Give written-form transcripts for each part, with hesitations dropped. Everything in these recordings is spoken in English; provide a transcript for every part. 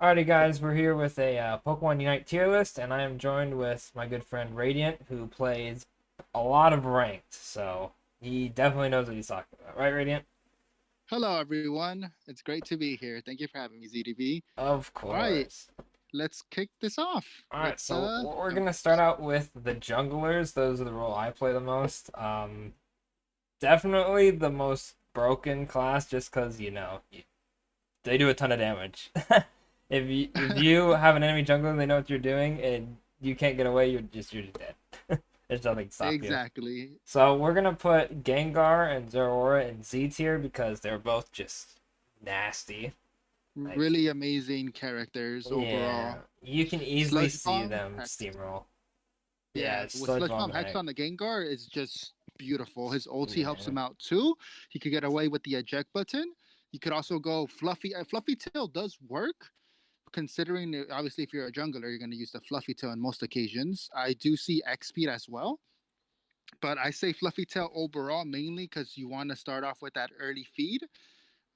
Alrighty, guys, we're here with a Pokemon Unite tier list, and I am joined with my good friend Radiant, who plays a lot of ranked, so he definitely knows what he's talking about, right, Radiant? Hello, everyone. It's great to be here. Thank you for having me, ZDB. Of All right, course. let's kick this off. Alright, Let's so we're jump. gonna start out with the junglers. Those are the role I play the most. Definitely the most broken class, just because they do a ton of damage. If you have an enemy jungler and they know what you're doing and you can't get away, you're just dead. There's nothing to stop you. Exactly. So we're gonna put Gengar and Zeraora in Z tier because they're both just nasty. Like, Really amazing characters yeah, overall. you can easily Sludge see Bomb them Hex. steamroll. Yeah, Yeah, it's with Sludge Sludge Bomb Bomb Hex Heck. on the Gengar is just beautiful. His ulti helps Yeah. him out too. He could get away with the eject button. You could also go Fluffy. Fluffy Tail does work, considering obviously if you're a jungler, you're going to use the Fluffy Tail on most occasions. I do see X Speed as well. But I say Fluffy Tail overall mainly because you want to start off with that early feed.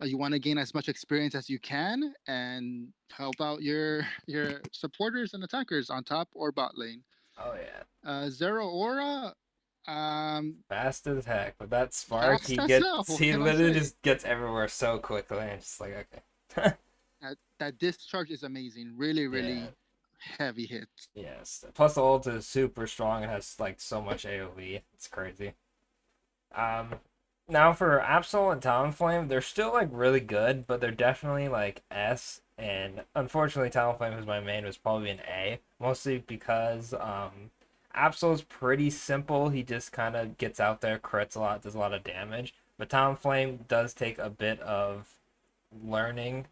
You want to gain as much experience as you can and help out your supporters and attackers on top or bot lane. Oh yeah. Zero Aura, Fast as heck. With that spark, fast he as hell. gets What he can I literally say? just gets everywhere so quickly. And it's just like okay. That discharge is amazing. Really, Yeah. really heavy hits. Yes. Plus the ult is super strong and has like so much AoE. It's crazy. Um, Now for Absol and Talonflame, they're still like really good, but they're definitely like S. And unfortunately, Talonflame, who's my main, was probably an A, mostly because Absol's pretty simple. He just kind of gets out there, crits a lot, does a lot of damage. But Talonflame does take a bit of learning.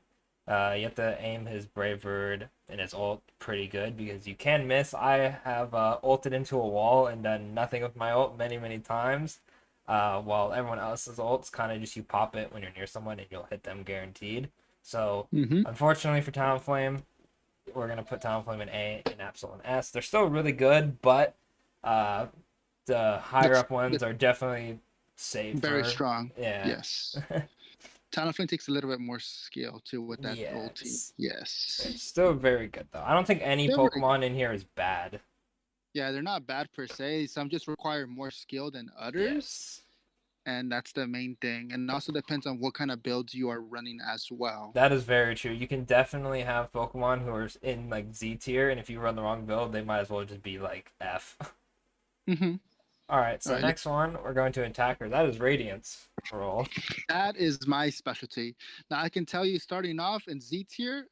You have to aim his Brave Bird and his ult pretty good because you can miss. I have ulted into a wall and done nothing with my ult many, many times. While everyone else's ults kind of just you pop it when you're near someone and you'll hit them guaranteed. So Mm-hmm. unfortunately for Talonflame, we're gonna put Talonflame in A and Absol in S. They're still really good, but uh, the higher That's up ones that's are definitely very safer. strong. Yeah. Yes. Talonflame takes a little bit more skill too with that ulti. Yes. Yes. It's still very good though. I don't think any They're very Pokemon in here is bad. Yeah, they're not bad per se. Some just require more skill than others, Yes. and that's the main thing. And it also depends on what kind of builds you are running as well. That is very true. You can definitely have Pokemon who are in like Z tier, and if you run the wrong build, they might as well just be like F. Mm-hmm. All right, All so right, next one we're going to Attacker. That is Radiance roll. that is my specialty. Now I can tell you, starting off in Z tier,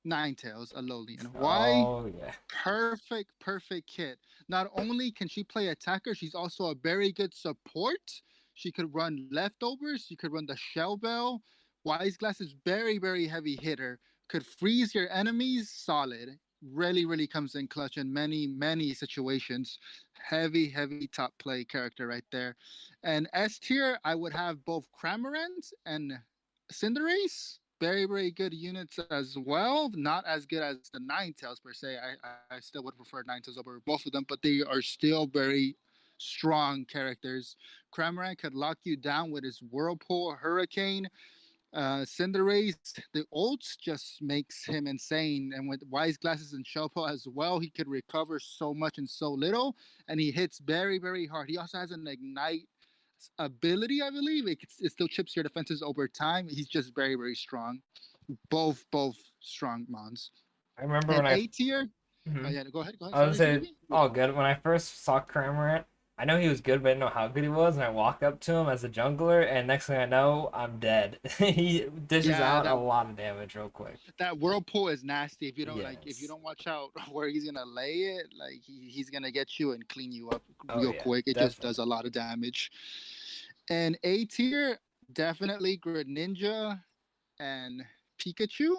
Ninetales, Alolan. Why? Oh yeah. Perfect, perfect kit. Not only can she play attacker, she's also a very good support. She could run leftovers. She could run the Shell Bell. Wise Glass is very, very heavy hitter. Could freeze your enemies. Solid. Really, really comes in clutch in many, many situations. Heavy, heavy top play character right there. And S tier, I would have both Cramorant and Cinderace. Very, very good units as well. Not as good as the Ninetales per se. I still would prefer Ninetales over both of them, but they are still very strong characters. Cramorant could lock you down with his Whirlpool, Hurricane. Cinderace, the ults just makes him insane. And with Wise Glasses and Shelpo as well, he could recover so much in so little. And he hits very, very hard. He also has an Ignite ability, I believe. It still chips your defenses over time. He's just very, very strong. Both strong mons. I remember And when I. A tier. Oh Mhm. yeah, go ahead, go ahead. I was Sorry, gonna say, CDB. all good. When I first saw Cramorant, I know he was good, but I didn't know how good he was. And I walk up to him as a jungler, and next thing I know, I'm dead. He dishes Yeah, out a lot of damage real quick. that whirlpool is nasty. If you Yes. don't watch out where he's gonna lay it, like he's gonna get you and clean you up Oh real yeah, quick. It just does definitely. a lot of damage. And A tier, definitely Greninja and Pikachu.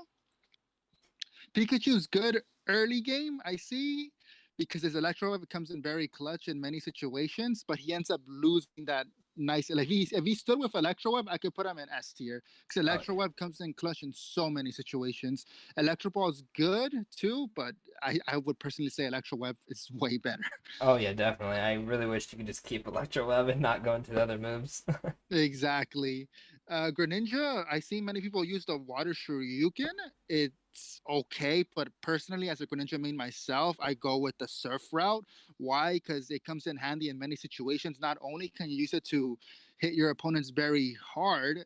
Pikachu's good early game, I see, because his Electro Web comes in very clutch in many situations, but he ends up losing that nice. Like if he stood with Electro Web, I could put him in S tier because Oh Electro yeah. Web comes in clutch in so many situations. Electro Ball is good too, but I would personally say Electro Web is way better. Oh yeah, definitely. I really wish you could just keep Electro Web and not go into the other moves. Exactly. Greninja, I see many people use the Water Shoryuken. It's okay, but personally, as a Greninja main myself, I go with the Surf route. Why? Because it comes in handy in many situations. Not only can you use it to hit your opponents very hard,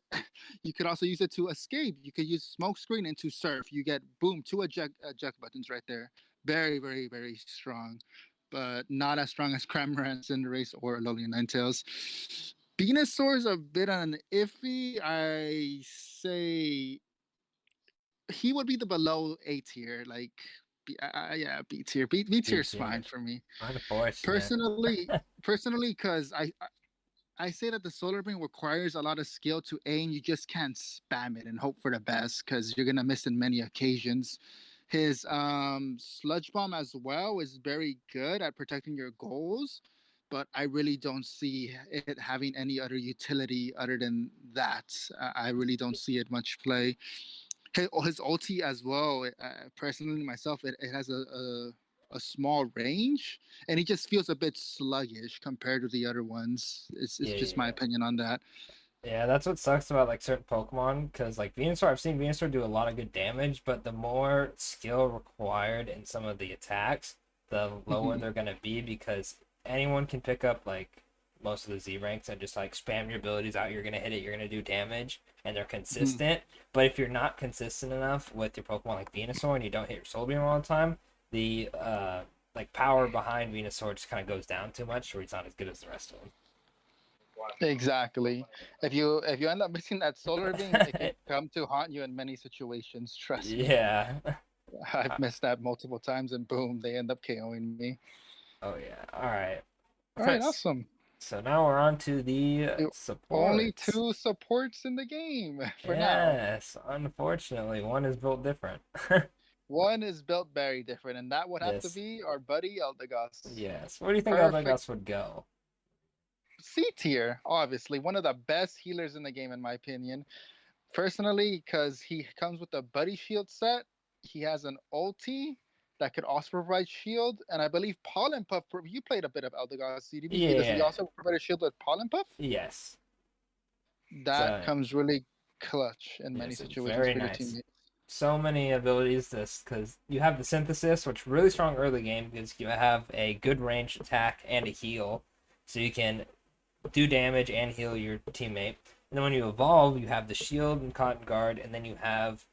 you could also use it to escape. You could use Smoke Screen into Surf. You get boom, two eject buttons right there. Very, very, very strong, but not as strong as Cramorant, Cinderace, or Alolan Ninetales. Venusaur is a bit on iffy. I say he would be the below A tier, like yeah, B tier. B tier B is fine tier. for me Unfortunate. personally. Personally, because I say that the solar beam requires a lot of skill to aim. You just can't spam it and hope for the best because you're gonna miss in many occasions. His sludge bomb as well is very good at protecting your goals, but I really don't see it having any other utility other than that. I really don't see it much play. His ulti as well. Personally, myself, it has a small range, and he just feels a bit sluggish compared to the other ones. It's just my Yeah. opinion on that. Yeah, that's what sucks about like certain Pokemon, because like Venusaur, I've seen Venusaur do a lot of good damage, but the more skill required in some of the attacks, the lower Mhm. they're gonna be because anyone can pick up like most of the Z ranks and just like spam your abilities out. You're gonna hit it, you're gonna do damage, and they're Mhm. consistent. But if you're not consistent enough with your Pokemon like Venusaur and you don't hit your Soul Beam all the time, the like power behind Venusaur just kind of goes down too much, or he's not as good as the rest of Exactly. If you end up missing that solar beam, it them. could come to haunt you in many situations. Trust me. Yeah. I've missed that multiple times, and boom, they end up KOing me. Oh yeah. All right. All right, awesome. So now we're on to the The only supports. two supports in the game for now. Yes. Unfortunately, one is built different. One is built very different, and that would have to Yes. be our buddy Eldegoss. Yes. Where do you think Perfect Eldegoss would go? C tier, obviously. One of the best healers in the game, in my opinion. Personally, because he comes with a buddy shield set, he has an ulti that could also provide shield, and I believe Pollen Puff. You played a bit of Eldegoss CDB. Does he Yeah. also provide a shield with Pollen Puff? Yes. That So comes really clutch in many yes, it's situations very for your nice. teammates. So many abilities this because you have the synthesis, which really strong early game because you have a good range attack and a heal, so you can do damage and heal your teammate. And then when you evolve, you have the shield and cotton guard, and then you have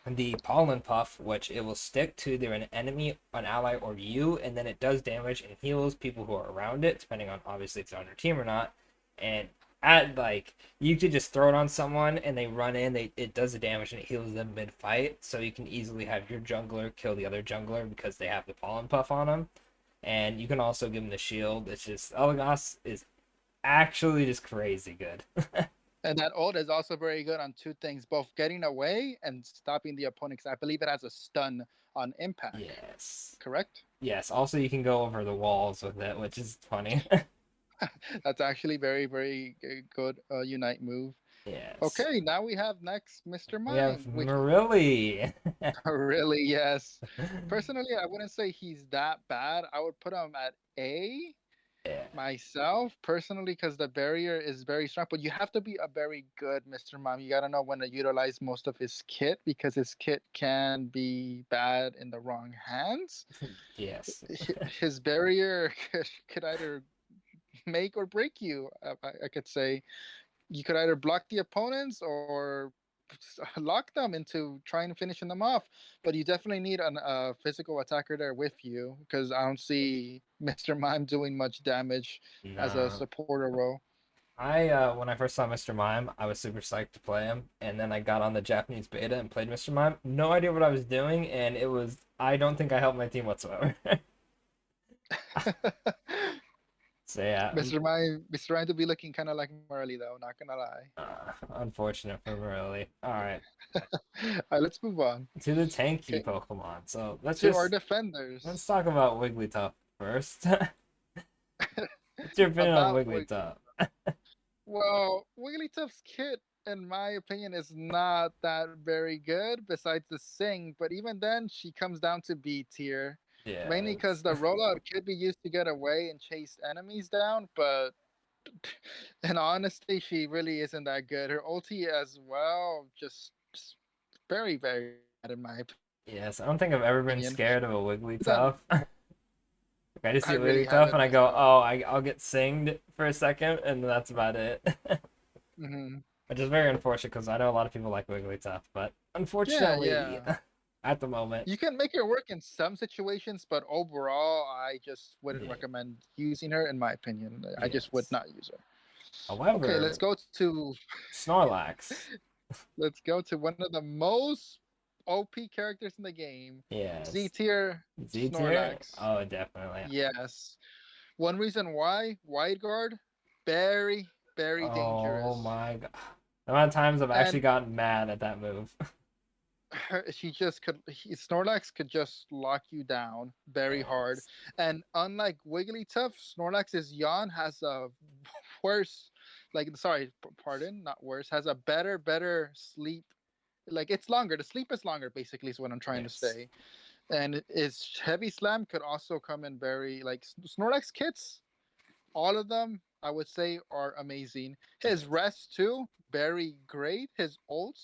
the pollen puff, which it will stick to either an enemy, an ally, or you, and then it does damage and heals people who are around it, depending on obviously if they're on your team or not. And at like you could just throw it on someone and they run in, it does the damage and it heals them mid fight, so you can easily have your jungler kill the other jungler because they have the pollen puff on them. And you can also give them the shield. It's just Elagos is actually just crazy good. And that ult is also very good on two things, both getting away and stopping the opponent. 'Cause I believe it has a stun on impact. Yes. Correct? Yes. Also, you can go over the walls with it, which is funny. That's actually very, very good unite move. Yes. Okay, now we have next Mr. We have Mime, which Marilli. really, yes. Personally, I wouldn't say he's that bad. I would put him at A Yeah. myself, personally, because the barrier is very strong. But you have to be a very good Mr. Mime. You got to know when to utilize most of his kit because his kit can be bad in the wrong hands. Yes. His barrier could either make or break you, I could say. You could either block the opponents or lock them into trying finishing them off. But you definitely need a physical attacker there with you because I don't see Mr. Mime doing much damage as a No. supporter role. I when I first saw Mr. Mime, I was super psyched to play him, and then I got on the Japanese beta and played Mr. Mime. No idea what I was doing, and it was I don't think I helped my team whatsoever. So yeah, Mr. Mime to be looking kind of like Marley though. Not gonna lie. unfortunate for Marilli. All right, All right, let's move on. to the tanky Okay, Pokemon. So let's to our just let's defenders talk about Wigglytuff first. What's your opinion on about Wigglytuff? Well, Wigglytuff's kit, in my opinion, is not that very good besides the sing, but even then, she comes down to B tier. Yeah, Mainly because the rollout could be used to get away and chase enemies down, but in honesty, she really isn't that good. Her ulti as well, just very, very bad in my opinion. Yes, I don't think I've ever been Opinion. scared of a Then Wigglytuff. Like, I just I see a really Wigglytuff and haven't I as go, well. oh, I'll get singed for a second, and that's about it. Hmm. Which is very unfortunate because I know a lot of people like Wigglytuff, but Yeah, unfortunately, yeah. at the moment, You can make it work in some situations, but overall, I just wouldn't yeah, recommend using her, in my opinion. I just would yes. not use her. Okay, However, Snorlax, let's go to one of the most OP characters in the game, Z yes. tier Z tier? Snorlax. Oh, definitely. Yes. One reason why, wide guard, very, very Oh dangerous. my god. The amount of times I've actually And gotten mad at that move. she just could, Snorlax could just lock you down very hard. Yes. And unlike Wigglytuff, Snorlax's yawn has a worse, like, sorry, pardon, not worse, has a better sleep. Like, it's longer. The sleep is longer, basically, is what I'm trying to Yes. say. And his heavy slam could also come in very, like, Snorlax kits, all of them I would say are amazing. His Yes. rest too, very great. His ult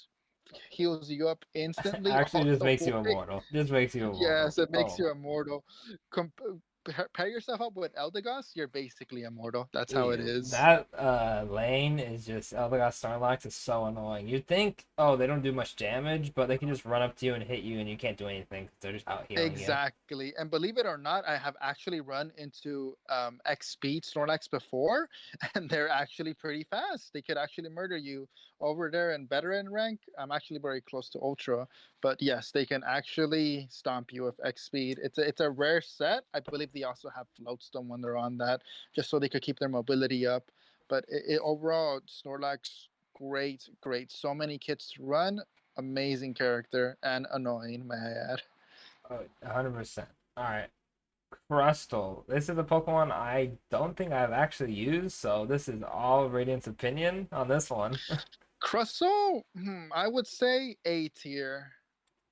heals you up instantly. Actually just Also, makes you immortal. Just makes you immortal. yes, it makes Oh. you immortal. Com- Pair yourself up with Eldegoss, you're basically immortal. That's how it Yeah, is. that lane is just Eldegoss Snorlax is so annoying. You'd think, oh, they don't do much damage, but they can just run up to you and hit you, and you can't do anything 'cause they're just out healing you. Exactly. And believe it or not, I have actually run into X Speed Snorlax before, and they're actually pretty fast. They could actually murder you over there in veteran rank. I'm actually very close to Ultra, but yes, they can actually stomp you with X Speed. It's a rare set. I believe they also have Floatstone when they're on that, just so they could keep their mobility up. But overall, Snorlax, great. So many kits to run. Amazing character and annoying, may I add. Oh, 100%. All right. Crustle. This is a Pokemon I don't think I've actually used, so this is all Radiant's opinion on this one. Crustle, I would say A tier,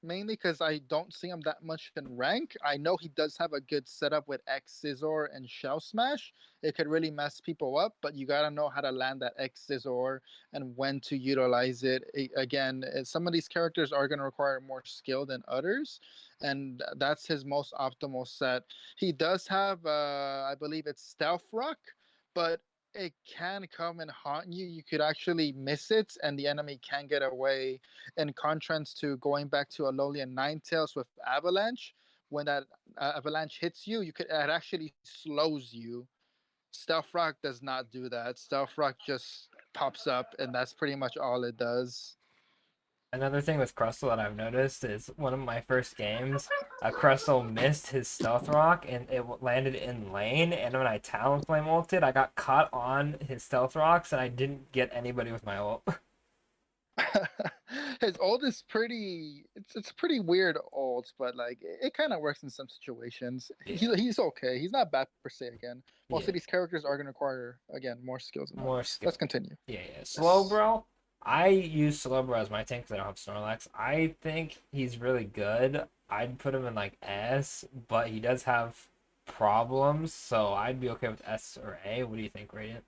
mainly because I don't see him that much in rank. I know he does have a good setup with X Scizor and Shell Smash. It could really mess people up, but you gotta know how to land that X Scizor and when to utilize it. Again, some of these characters are gonna require more skill than others, and that's his most optimal set. He does have, I believe it's Stealth Rock, but it can come and haunt you. You could actually miss it, and the enemy can get away. In contrast to going back to Alolan Ninetales with Avalanche, when that Avalanche hits you, it actually slows you. Stealth Rock does not do that. Stealth Rock just pops up, and that's pretty much all it does. Another thing with Crustle that I've noticed is one of my first games, Crustle missed his Stealth Rock and it landed in lane. And when I Talonflame ulted, I got caught on his Stealth Rocks and I didn't get anybody with my ult. His ult is pretty. It's pretty weird ult, but like it kind of works in some situations. Yeah, He's okay. He's not bad per se. Again, most of yeah, these characters are gonna require again more skills than more others. Let's skill. continue. Yeah, yeah. Yes. Slowbro. I use Slowbro as my tank because I don't have Snorlax. I think he's really good. I'd put him in like S, but he does have problems, so I'd be okay with S or A. What do you think, Radiant?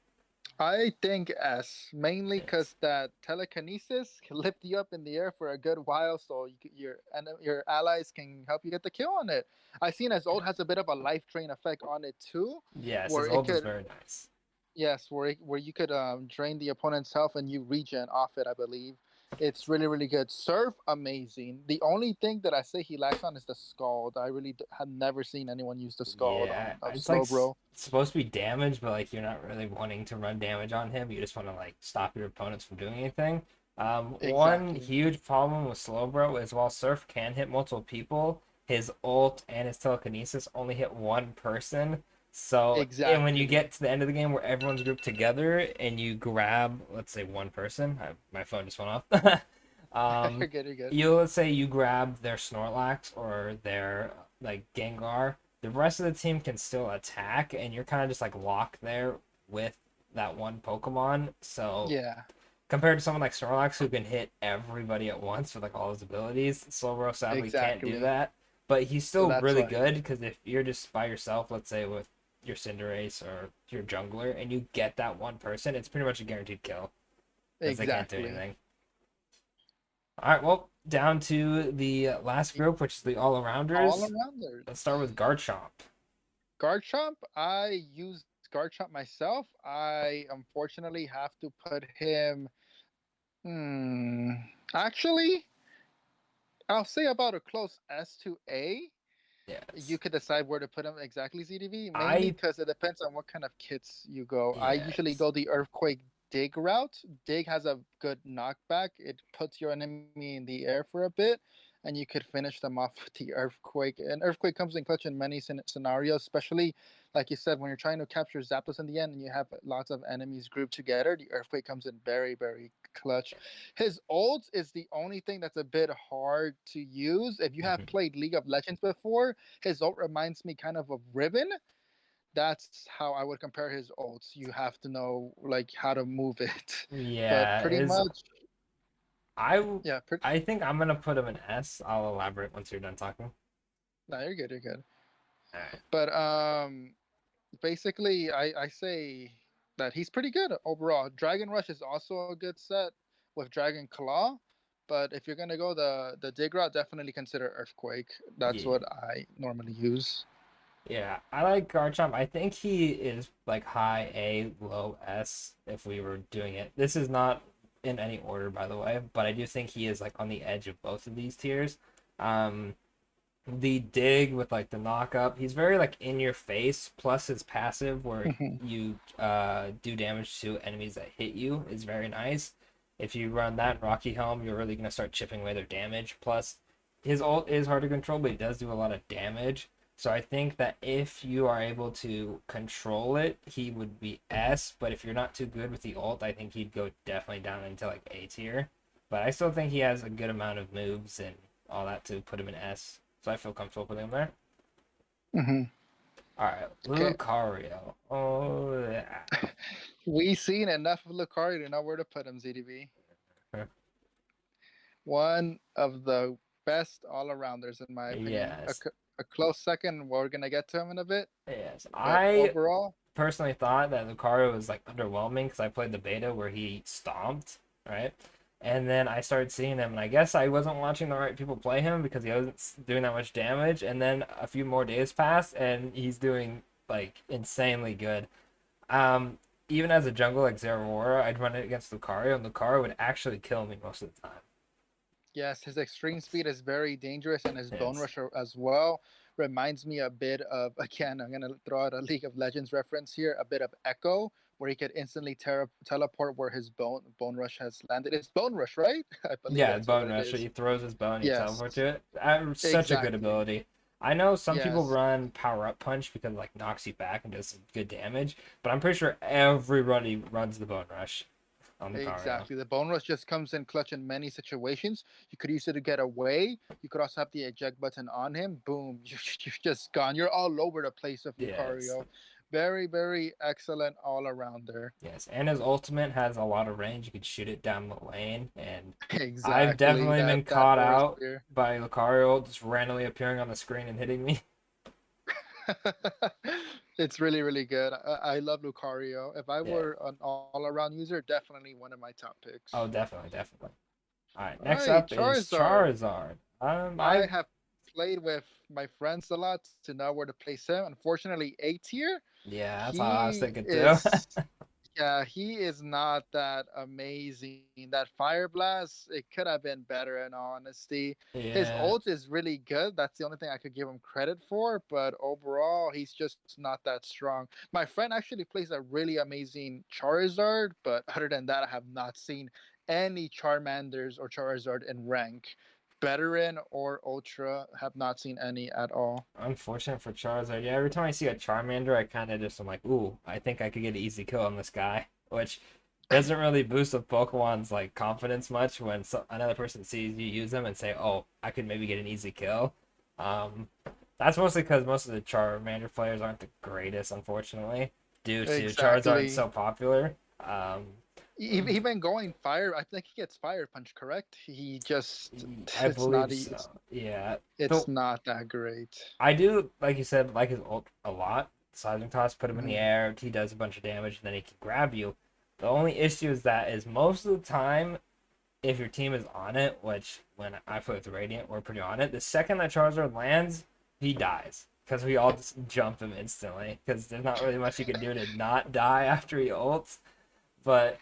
I think S, mainly Yes. because that telekinesis can lift you up in the air for a good while, so your allies can help you get the kill on it. I seen as old has a bit of a life drain effect on it too, Yes, his where it ult is could, very nice. yes, where you could drain the opponent's health and you regen off it. I believe it's really good. Surf, amazing. The only thing that I say he lacks on is the scald. I really have never seen anyone use the scald on Yeah, of it's like Slowbro. supposed to be damage, but like you're not really wanting to run damage on him. You just want to like stop your opponents from doing anything. One Exactly. huge problem with Slowbro is while Surf can hit multiple people, his ult and his telekinesis only hit one person. So, and when you Exactly. get to the end of the game where everyone's grouped together and you grab, let's say, one person, my phone just went off. You're good. You're good. Let's say you grab their Snorlax or their like Gengar, the rest of the team can still attack, and you're kind of just like locked there with that one Pokemon. So Yeah. compared to someone like Snorlax who can hit everybody at once with like all his abilities, Slowbro sadly can't do Exactly. that. But he's So still that's really why. good because if you're just by yourself, let's say with your Cinderace or your jungler, and you get that one person, it's pretty much a guaranteed kill because they can't do Exactly. anything. All right, well, down to the last group, which is the All all-arounders. arounders. Let's start with Garchomp. Garchomp, I use Garchomp myself. I unfortunately have to put him. Hmm. Actually, I'll say about a close S to A. You Yes. could decide where to put him exactly, ZDV, mainly I because it depends on what kind of kits you go. I usually yes. go the Earthquake Dig route. Dig has a good knockback. It puts your enemy in the air for a bit, and you could finish them off with the Earthquake. And Earthquake comes in clutch in many scenarios, especially like you said, when you're trying to capture Zapdos in the end and you have lots of enemies grouped together, the Earthquake comes in very, very clutch. His ult is the only thing that's a bit hard to use. If you have Mhm. played League of Legends before, his ult reminds me kind of Ribbon. That's how I would compare his ults. You have to know like how to move it. But Yeah, pretty is much, I w- yeah. I think I'm gonna put him in S. I'll elaborate once you're done talking. No, you're good. You're good. All right. But basically, I say that he's pretty good overall. Dragon Rush is also a good set with Dragon Claw. But if you're gonna go the dig route, definitely consider Earthquake. That's Yeah. what I normally use. Yeah, I like Garchomp. I think he is like high A, low S if we were doing it. This is not in any order, by the way, but I do think he is like on the edge of both of these tiers. Um, the dig with like the knock up, he's very like in your face, plus his passive where you do damage to enemies that hit you is very nice. If you run that in Rocky Helm, you're really gonna start chipping away their damage. Plus his ult is hard to control, but he does do a lot of damage. So I think that if you are able to control it, he would be S. But if you're not too good with the ult, I think he'd go definitely down into like A tier. But I still think he has a good amount of moves and all that to put him in S. So I feel comfortable putting him there. Hmm. All right, Okay, Lucario. Oh yeah. we seen enough of Lucario to know where to put him. ZDB, one of the best all arounders in my opinion. Yes. A close second. We're gonna get to him in a bit, Yes. but I overall, personally thought that Lucario was like underwhelming because I played the beta where he stomped, right? And then I started seeing him, and I guess I wasn't watching the right people play him because he wasn't doing that much damage. And then a few more days passed, and he's doing like insanely good. Um, Even as a jungle like Zeraora, I'd run it against Lucario, and Lucario would actually kill me most of the time. yes, his extreme speed is very dangerous, and his bone Yes. rush as well reminds me a bit of, again, I'm gonna throw out a League of Legends reference here, a bit of Echo, where he could instantly teleport where his bone rush has landed. It's bone rush, right? I believe Yeah, that's what Bone it Rusher. is. He throws his bone, you Yes, teleport to it. Such a good exactly. ability. I know some people Yes, run Power Up Punch because it, like knocks you back and does some good damage, but I'm pretty sure everybody runs the Bone Rush on Lucario. exactly. The bone rush just comes in clutch in many situations. You could use it to get away. You could also have the eject button on him. Boom, you're just gone. You're all over the place with Yes, Lucario. Very, very excellent all arounder. yes, and his ultimate has a lot of range. You could shoot it down the lane, and I've Exactly. definitely That been that caught aura out spear. by Lucario just randomly appearing on the screen and hitting me. It's really, really good. I love Lucario. If I Yeah. were an all around user, definitely one of my top Oh, picks. definitely, definitely. All right, All next right, up is Charizard. Charizard. I have played with my friends a lot to know where to place him. Unfortunately, A tier. Yeah, that's how I was He thinking too. is, yeah, he is not that amazing. That Fire Blast, it could have been better in all honesty. His Yeah, ult is really good. That's the only thing I could give him credit for, but overall, he's just not that strong. My friend actually plays a really amazing Charizard, but other than that, I have not seen any Charmanders or Charizard in rank. Veteran or Ultra, have not seen any at all. unfortunate for Charizard. Yeah, every time I see a Charmander, I kind of just am like, ooh, I think I could get an easy kill on this guy, which doesn't really boost the Pokemon's like confidence much when another person sees you use them and say, oh, I could maybe get an easy kill. Um, that's mostly because most of the Charmander players aren't the greatest, unfortunately, due to Charizard Exactly. so popular. Even going fire, I think he gets fire punch. Correct? He just I it's not believe so. Yeah. it's So not that great. I do, like you said, like his ult a lot. Sizing toss, put him in the Mhm. air. He does a bunch of damage, and then he can grab you. The only issue is that is most of the time, if your team is on it, which when I play with Radiant, we're pretty on it. The second that Charizard lands, he dies because we all just jump him instantly because there's not really much you can do to not die after he ults. But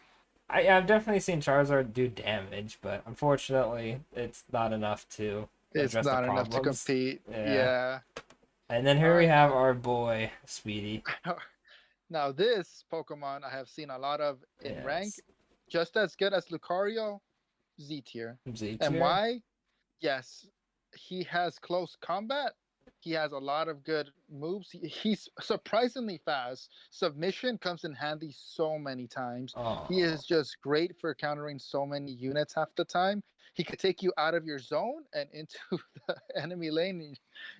I've definitely seen Charizard do damage, but unfortunately, it's not enough to It's address the not enough to problems. compete. Yeah. Yeah. And then here All we right, have now our boy Speedy. now this Pokemon I have seen a lot of in rank, Yes. just as good as Lucario, Z tier. Z And tier. why? Yes, he has close combat. He has a lot of good moves. He's surprisingly fast. Submission comes in handy so many times. He Oh, is just great for countering so many units half the time. He could take you out of your zone and into the enemy lane. And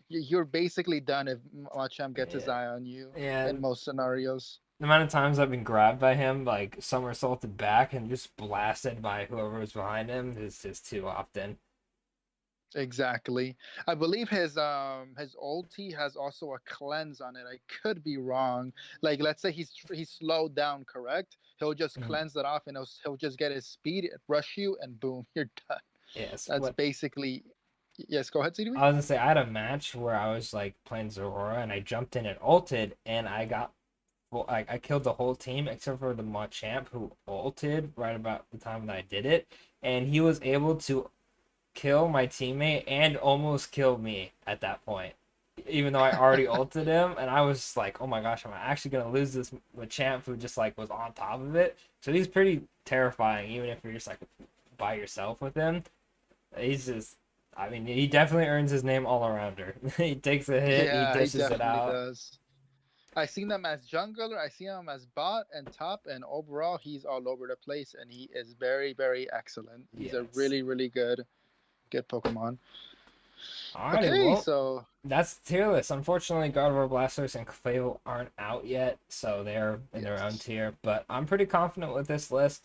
you're basically done if Machamp gets his yeah. eye on you Yeah. in most scenarios. The amount of times I've been grabbed by him, like somersaulted back and just blasted by whoever was behind him is just too often. Exactly. I believe his ulti has also a cleanse on it. I could be wrong. Like let's say he's slowed down, correct? He'll just Mhm. cleanse it off and he'll just get his speed, rush you, and boom, you're done. Yes. That's What basically yes, go ahead, CDB. I was gonna say, I had a match where I was like playing Zorora and I jumped in and ulted and I got well, I killed the whole team except for the Machamp who ulted right about the time that I did it, and he was able to kill my teammate and almost kill me at that point. Even though I already ulted him, and I was like, "Oh my gosh, am I actually gonna lose this Machamp who just like was on top of it?" So he's pretty terrifying, even if you're just like by yourself with him. He's just, I mean, he definitely earns his name all arounder. He takes a hit, he Yeah, he dishes it definitely out. does. I seen him as jungler, I see him as bot and top, and overall he's all over the place and he is very, very excellent. He's a Yes. really, really good Pokemon. Alrighty, Okay, well, so that's the tier list. Unfortunately, Gardevoir, Blastoise, and Clefable aren't out yet, so they're in their own yes. tier. But I'm pretty confident with this list.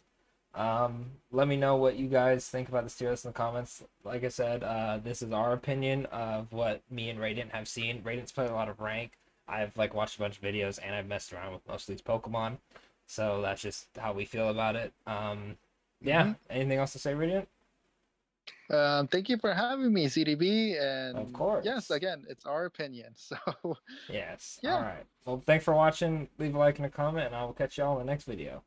Let me know what you guys think about this tier list in the comments. Like I said, this is our opinion of what me and Radiant have seen. Radiant's played a lot of rank. I've like watched a bunch of videos and I've messed around with most of these Pokemon, so that's just how we feel about it. Yeah. Mm-hmm. Anything else to say, Radiant? Thank you for having me, CDB. Of And yes, course. again, it's our opinion. So, Yes. All yeah. right. Well, thanks for watching. Leave a like and a comment, and I will catch y'all in the next video.